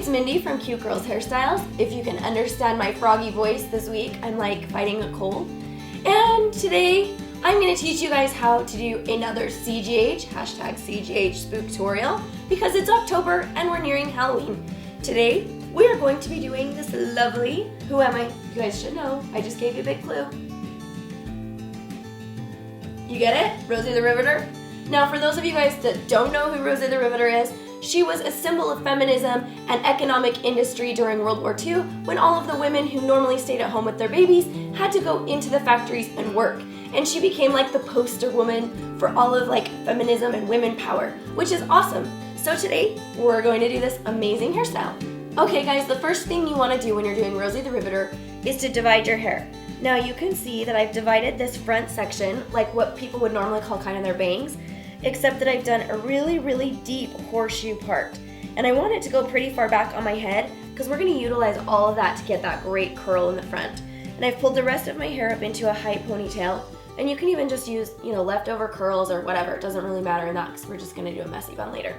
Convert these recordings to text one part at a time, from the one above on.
it's Mindy from Cute Girls Hairstyles. If you can understand my froggy voice this week, I'm like fighting a cold. And today, I'm going to teach you guys how to do another CGH, hashtag CGH spooktutorial, because it's October and we're nearing Halloween. Today, we are going to be doing this lovely, who am I? You guys should know, I just gave you a big clue. You get it? Rosie the Riveter? Now, for those of you guys that don't know who Rosie the Riveter is, she was a symbol of feminism and economic industry during World War II, when all of the women who normally stayed at home with their babies had to go into the factories and work. And she became like the poster woman for all of like feminism and women power, which is awesome. So today, we're going to do this amazing hairstyle. Okay guys, the first thing you want to do when you're doing Rosie the Riveter is to divide your hair. Now you can see that I've divided this front section like what people would normally call kind of their bangs, except that I've done a really, really deep horseshoe part. And I want it to go pretty far back on my head because we're going to utilize all of that to get that great curl in the front. And I've pulled the rest of my hair up into a high ponytail, and you can even just use, leftover curls or whatever. It doesn't really matter in that because we're just going to do a messy bun later.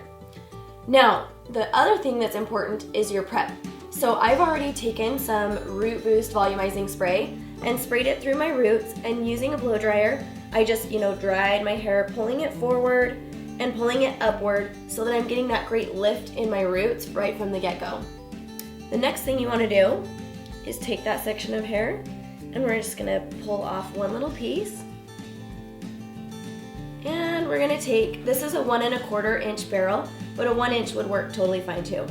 Now, the other thing that's important is your prep. So I've already taken some Root Boost Volumizing Spray and sprayed it through my roots, and using a blow dryer, I just, dried my hair, pulling it forward and pulling it upward so that I'm getting that great lift in my roots right from the get-go. The next thing you want to do is take that section of hair, and we're just going to pull off one little piece. And we're going to take, this is a 1 1/4 inch barrel, but a 1 inch would work totally fine too.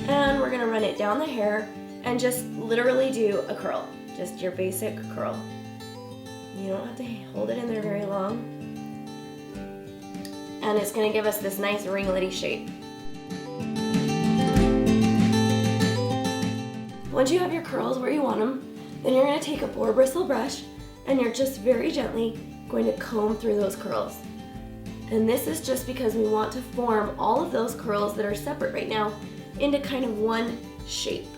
And we're going to run it down the hair and just literally do a curl, just your basic curl. You don't have to hold it in there very long. And it's going to give us this nice ringlety shape. Once you have your curls where you want them, then you're going to take a boar bristle brush and you're just very gently going to comb through those curls. And this is just because we want to form all of those curls that are separate right now into kind of one shape.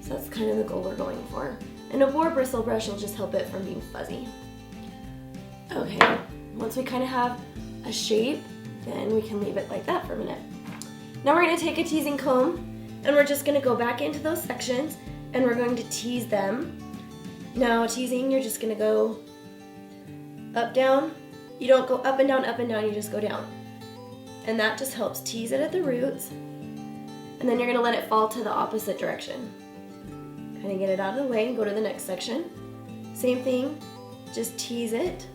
So that's kind of the goal we're going for. And a boar bristle brush will just help it from being fuzzy. Okay, once we kind of have a shape, then we can leave it like that for a minute. Now we're going to take a teasing comb and we're just going to go back into those sections and we're going to tease them. Now teasing, you're just going to go up, down. You don't go up and down, you just go down. And that just helps tease it at the roots. And then you're going to let it fall to the opposite direction. Kind of get it out of the way and go to the next section. Same thing, just tease it.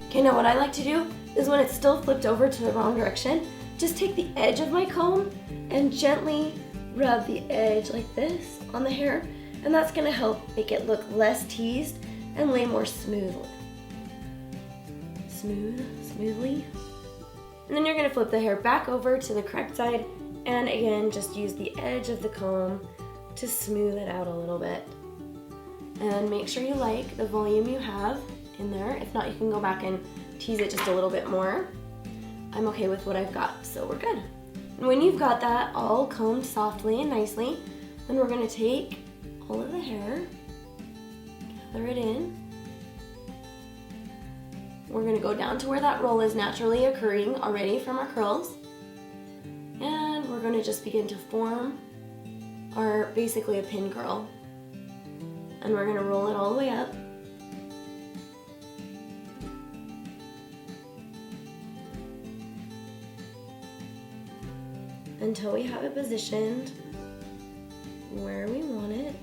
Okay, now what I like to do is when it's still flipped over to the wrong direction, just take the edge of my comb and gently rub the edge like this on the hair, and that's going to help make it look less teased and lay more smoothly. Smoothly. And then you're going to flip the hair back over to the correct side, and again, just use the edge of the comb to smooth it out a little bit. And make sure you like the volume you have in there. If not, you can go back and tease it just a little bit more. I'm okay with what I've got, so we're good. And when you've got that all combed softly and nicely, then we're going to take all of the hair, gather it in. We're going to go down to where that roll is naturally occurring already from our curls. And we're going to just begin to form our basically a pin curl. And we're going to roll it all the way up. Until we have it positioned where we want it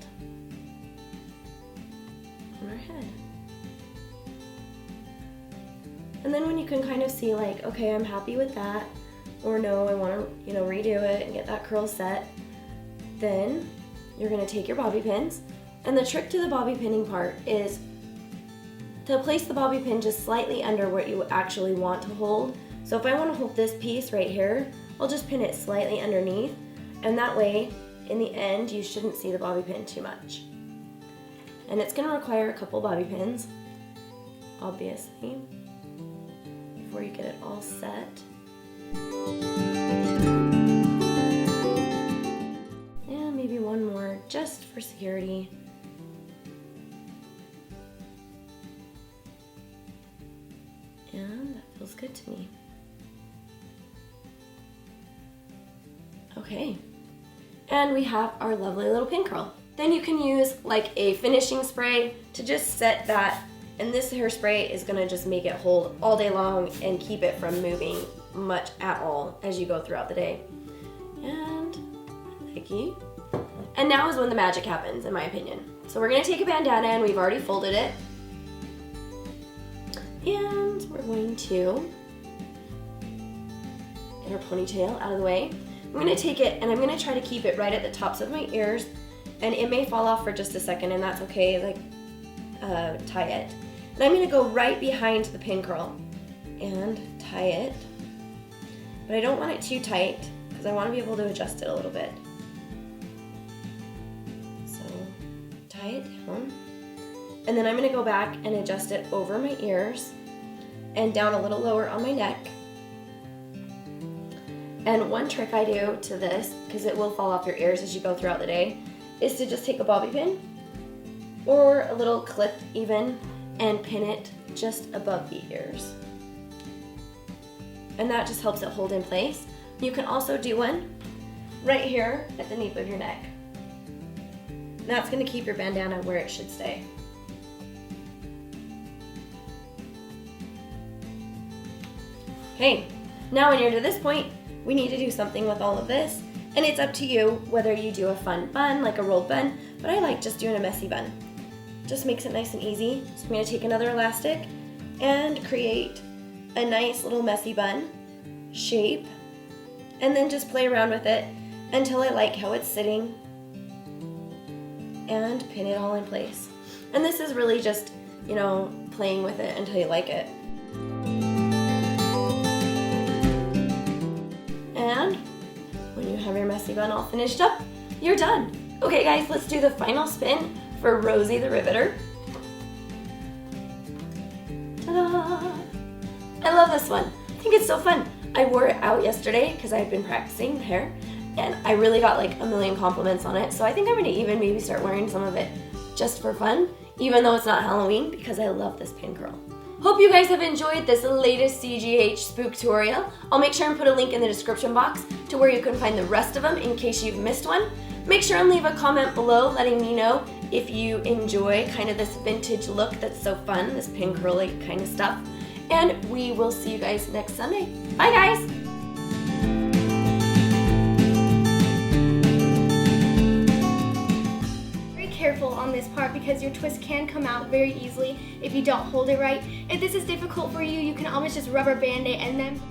on our head. And then when you can kind of see like, okay, I'm happy with that, or no, I want to, redo it and get that curl set, then you're going to take your bobby pins. And the trick to the bobby pinning part is to place the bobby pin just slightly under what you actually want to hold. So if I want to hold this piece right here, I'll just pin it slightly underneath, and that way, in the end, you shouldn't see the bobby pin too much. And it's going to require a couple bobby pins, obviously, before you get it all set. And maybe one more, just for security. And that feels good to me. Okay. And we have our lovely little pin curl. Then you can use like a finishing spray to just set that, and this hairspray is gonna just make it hold all day long and keep it from moving much at all as you go throughout the day. And thank you. And now is when the magic happens, in my opinion. So we're gonna take a bandana, and we've already folded it. And we're going to get our ponytail out of the way. I'm gonna take it, and I'm gonna try to keep it right at the tops of my ears, and it may fall off for just a second, and that's okay, like tie it. And I'm gonna go right behind the pin curl and tie it, but I don't want it too tight because I wanna be able to adjust it a little bit. So tie it down, and then I'm gonna go back and adjust it over my ears and down a little lower on my neck. And one trick I do to this, because it will fall off your ears as you go throughout the day, is to just take a bobby pin or a little clip even and pin it just above the ears. And that just helps it hold in place. You can also do one right here at the nape of your neck. That's going to keep your bandana where it should stay. Okay, now when you're to this point, we need to do something with all of this, and it's up to you whether you do a fun bun, like a rolled bun, but I like just doing a messy bun. Just makes it nice and easy. So I'm going to take another elastic and create a nice little messy bun shape, and then just play around with it until I like how it's sitting, and pin it all in place. And this is really just, you know, playing with it until you like it. And when you have your messy bun all finished up, you're done. Okay guys, let's do the final spin for Rosie the Riveter. Ta-da! I love this one. I think it's so fun. I wore it out yesterday because I had been practicing hair, and I really got like a million compliments on it. So I think I'm gonna even maybe start wearing some of it just for fun, even though it's not Halloween, because I love this pin curl. Hope you guys have enjoyed this latest CGH spooktorial. I'll make sure and put a link in the description box to where you can find the rest of them in case you've missed one. Make sure and leave a comment below letting me know if you enjoy kind of this vintage look that's so fun, this pin curly kind of stuff. And we will see you guys next Sunday. Bye guys! Careful on this part because your twist can come out very easily if you don't hold it right. If this is difficult for you, you can always just rubber band it and then